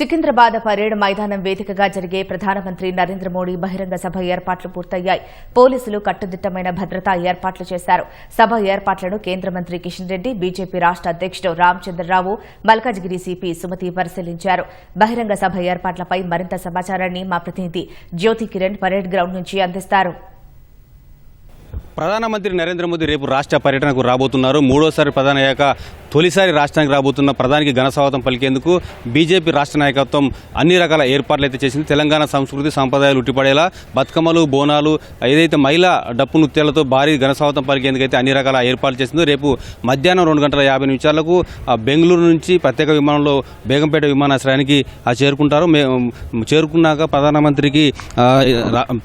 Secunderabad parade మైదానం వేదికగా జరిగే ప్రధానమంత్రి నరేంద్ర మోడీ బహిరంగ సభ ఏర్పాట్లు పూర్తయ్యాయి. పోలీసులు కట్టుదిట్టమైన భద్రతా ఏర్పాట్లు చేశారు. సభ ఏర్పాట్లను కేంద్ర మంత్రి కిషన్ రెడ్డి, బీజేపీ రాష్ట అధ్యకుడు రామచంద్రరావు, మల్కాజ్గిరి సిపి సుమతి పరిశీలించారు. బహిరంగ సభ ఏర్పాట్లపై మరింత సమాచారాన్ని మా ప్రతినిధి జ్యోతి కిరణ్ పరేడ్ గ్రౌండ్ నుంచి అందిస్తారు. ప్రధానమంత్రి నరేంద్ర మోదీ రేపు రాష్ట్ర పర్యటనకు రాబోతున్నారు. మూడోసారి ప్రధాని అయ్యాక తొలిసారి రాష్ట్రానికి రాబోతున్న ప్రధానికి ఘనస్వాగతం పలికేందుకు బీజేపీ రాష్ట్ర నాయకత్వం అన్ని రకాల ఏర్పాట్లు అయితే చేసింది. తెలంగాణ సంస్కృతి సంప్రదాయాలు ఉట్టిపడేలా బతుకమ్మలు, బోనాలు, ఏదైతే మహిళా డప్పు నృత్యాలతో భారీ ఘనస్వాగతం పలికేందుకు అయితే అన్ని రకాల ఏర్పాట్లు చేసింది. రేపు మధ్యాహ్నం 2:50 బెంగళూరు నుంచి ప్రత్యేక విమానంలో బేగంపేట విమానాశ్రయానికి చేరుకుంటారు. చేరుకున్నాక ప్రధానమంత్రికి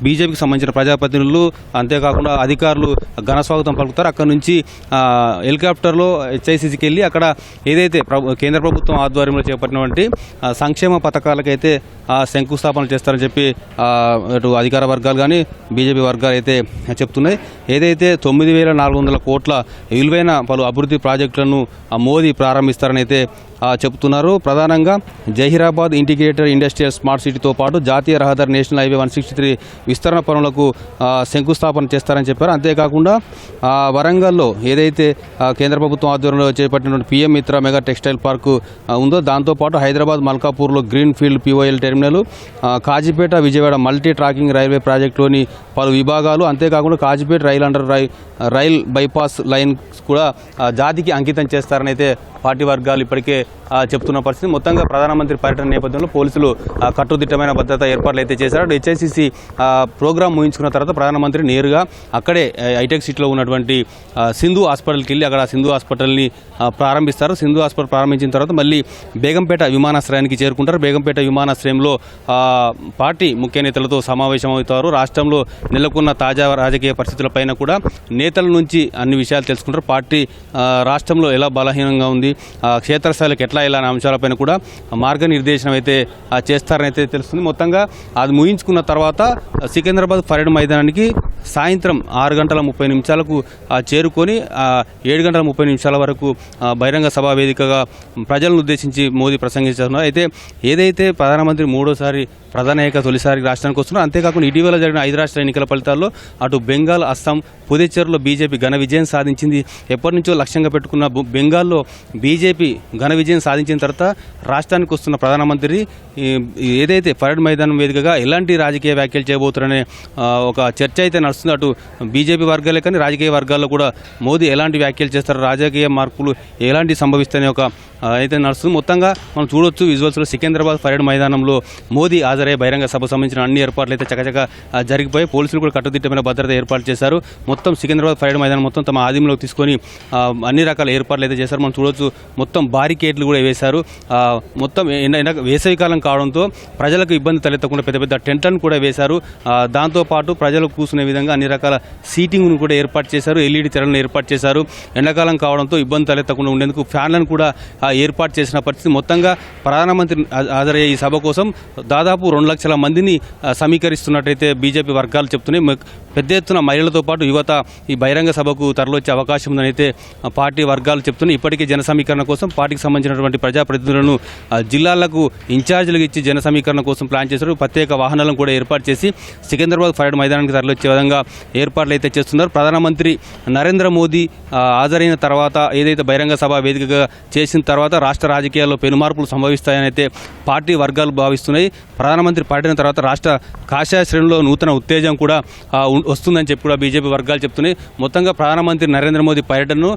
బీజేపీకి సంబంధించిన ప్రజాప్రతినిధులు, అంతేకాకుండా అధికారులు ఘనస్వాగతం పలుకుతారు. అక్కడ నుంచి హెలికాప్టర్లో హెచ్ఐసిసికి వెళ్ళి అక్కడ ఏదైతే కేంద్ర ప్రభుత్వం ఆధ్వర్యంలో చేపట్టినటువంటి సంక్షేమ పథకాలకైతే శంకుస్థాపన చేస్తారని చెప్పి అటు అధికార వర్గాలు కానీ బీజేపీ వర్గాలు అయితే చెప్తున్నాయి. ఏదైతే 9,400 కోట్ల విలువైన పలు అభివృద్ధి ప్రాజెక్టులను మోదీ ప్రారంభిస్తారని అయితే చెబుతున్నారు. ప్రధానంగా జహీరాబాద్ ఇంటిగ్రేటెడ్ ఇండస్ట్రియల్ స్మార్ట్ సిటీతో పాటు జాతీయ రహదారి నేషనల్ హైవే 163 విస్తరణ పనులకు శంకుస్థాపన చేస్తారని చెప్పారు. అంతేకాకుండా వరంగల్లో ఏదైతే కేంద్ర ప్రభుత్వం ఆధ్వర్యంలో చేపట్టిన పీఎం మిత్ర మెగా టెక్స్టైల్ పార్కు ఉందో దాంతోపాటు హైదరాబాద్ మల్కాపూర్లో green field POL terminal, Kazipet Vijayawada multi tracking railway ప్రాజెక్టులోని పలు విభాగాలు, అంతేకాకుండా కాజీపేట రైల్ బైపాస్ లైన్ కూడా జాతికి అంకితం చేస్తారని అయితే పార్టీ వర్గాలు ఇప్పటికే చెప్తున్న పరిస్థితి. మొత్తంగా ప్రధానమంత్రి పర్యటన నేపథ్యంలో పోలీసులు కట్టుదిట్టమైన భద్రతా ఏర్పాట్లు అయితే చేశారు. హెచ్ఐసిసి ప్రోగ్రాం ముగించుకున్న తర్వాత ప్రధానమంత్రి నేరుగా అక్కడే హైటెక్ సిటీలో ఉన్నటువంటి సింధు హాస్పిటల్కి వెళ్ళి అక్కడ సింధు హాస్పిటల్ని ప్రారంభిస్తారు. సింధు హాస్పిటల్ ప్రారంభించిన తర్వాత మళ్ళీ బేగంపేట విమానాశ్రయానికి చేరుకుంటారు. బేగంపేట విమానాశ్రయంలో పార్టీ ముఖ్య నేతలతో సమావేశం అవుతారు. రాష్ట్రంలో నెలకొన్న తాజా రాజకీయ పరిస్థితులపైన కూడా నేతల నుంచి అన్ని విషయాలు తెలుసుకుంటారు. పార్టీ రాష్ట్రంలో ఎలా బలహీనంగా ఉంది, క్షేత్రస్థాయిలకు ఎట్లా అనే అంశాలపైన కూడా మార్గనిర్దేశనం అయితే చేస్తారని అయితే తెలుస్తుంది. మొత్తంగా అది ముగించుకున్న తర్వాత సికింద్రాబాద్ పరేడ్ మైదానానికి సాయంత్రం 6:30 చేరుకొని 7:30 వరకు బహిరంగ సభా వేదికగా ప్రజలను ఉద్దేశించి మోదీ ప్రసంగించారు. అయితే ఏదైతే ప్రధానమంత్రి మూడోసారి ప్రధాని అయ్యాక తొలిసారి రాష్ట్రానికి వస్తున్నారు. అంతేకాకుండా ఇటీవల జరిగిన 5 రాష్ట్ర ఎన్నికల ఫలితాల్లో అటు బెంగాల్, అస్సాం, పుదుచ్చేరిలో బీజేపీ ఘన విజయం సాధించింది. ఎప్పటి నుంచో లక్ష్యంగా పెట్టుకున్న బెంగాల్లో బీజేపీ ఘన విజయం సాధించిన తర్వాత రాష్ట్రానికి వస్తున్న ప్రధానమంత్రి ఏదైతే పరేడ్ మైదానం వేదికగా ఎలాంటి రాజకీయ వ్యాఖ్యలు చేయబోతున్నారనే ఒక చర్చ అయితే నడుస్తుంది. అటు బీజేపీ వర్గాలే కానీ రాజకీయ వర్గాల్లో కూడా మోదీ ఎలాంటి వ్యాఖ్యలు చేస్తారు, రాజకీయ మార్పులు ఎలాంటి సంభవిస్తాయనే ఒక అయితే నడుస్తుంది. మొత్తంగా మనం చూడొచ్చు విజువల్స్లో సికింద్రాబాద్ పరేడ్ మైదానంలో మోదీ హాజరయ్యే బహిరంగ సభ సంబంధించిన అన్ని ఏర్పాట్లు అయితే చకచక జరిగిపోయి పోలీసులు కూడా కట్టుదిట్టమైన భద్రత ఏర్పాటు చేశారు. మొత్తం సికింద్రాబాద్ పరేడ్ మైదానం మొత్తం తమ ఆధీనంలోకి తీసుకొని అన్ని రకాల ఏర్పాట్లు అయితే చేశారు. మనం చూడొచ్చు మొత్తం బారికేడ్లు కూడా వేశారు. మొత్తం వేసవికాలం కావడంతో ప్రజలకు ఇబ్బంది తలెత్తకుండా పెద్ద పెద్ద టెంట్లను కూడా వేశారు. దాంతోపాటు ప్రజలు కూర్చునే విధంగా అన్ని రకాల సీటింగ్ను కూడా ఏర్పాటు చేశారు. LED తెరలను ఏర్పాటు చేశారు. ఎండాకాలం కావడంతో ఇబ్బంది తలెత్తకుండా ఉండేందుకు ఫ్యాన్లను కూడా ఏర్పాటు చేసిన పరిస్థితి. మొత్తంగా ప్రధానమంత్రి హాజరయ్యే ఈ సభ కోసం దాదాపు 2 లక్షల మందిని సమీకరిస్తున్నట్టయితే బీజేపీ వర్గాలు చెప్తున్నాయి. పెద్ద ఎత్తున మహిళలతో పాటు యువత ఈ బహిరంగ సభకు తరలివచ్చే అవకాశం ఉందని అయితే పార్టీ వర్గాలు చెప్తున్నాయి. ఇప్పటికే జన సమీకరణ కోసం పార్టీకి సంబంధించినటువంటి ప్రజాప్రతినిధులను జిల్లాలకు ఇన్ఛార్జీలకు ఇచ్చి జన సమీకరణ కోసం ప్లాన్ చేశారు. ప్రత్యేక వాహనాలను కూడా ఏర్పాటు చేసి సికింద్రాబాద్ పరేడ్ మైదానానికి తరలివచ్చే విధంగా ఏర్పాట్లు అయితే చేస్తున్నారు. ప్రధానమంత్రి నరేంద్ర మోదీ హాజరైన తర్వాత ఏదైతే బహిరంగ సభ వేదికగా చేసిన తర్వాత రాష్ట్ర రాజకీయాల్లో పెనుమార్పులు సంభవిస్తాయని అయితే పార్టీ వర్గాలు భావిస్తున్నాయి. ప్రధానమంత్రి పర్యటన తర్వాత రాష్ట్ర కాషాయ శ్రేణుల్లో నూతన ఉత్తేజం కూడా వస్తుందని చెప్పి కూడా బీజేపీ వర్గాలు చెప్తున్నాయి. మొత్తంగా ప్రధానమంత్రి నరేంద్ర మోదీ పర్యటనను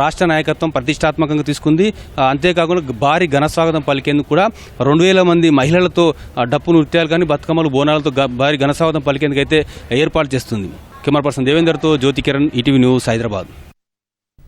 రాష్ట్ర నాయకత్వం ప్రతిష్టాత్మకంగా తీసుకుంది. అంతేకాకుండా భారీ ఘనస్వాగతం పలికేందుకు కూడా 2,000 మంది మహిళలతో డప్పు నృత్యాలు కానీ బతుకమ్మలు, బోనాలతో భారీ ఘనస్వాగతం పలికేందుకు అయితే ఏర్పాటు చేస్తుంది. కెమెరా పర్సన్ దేవేందర్తో జ్యోతి కిరణ్, ఈటీవీ న్యూస్, హైదరాబాద్.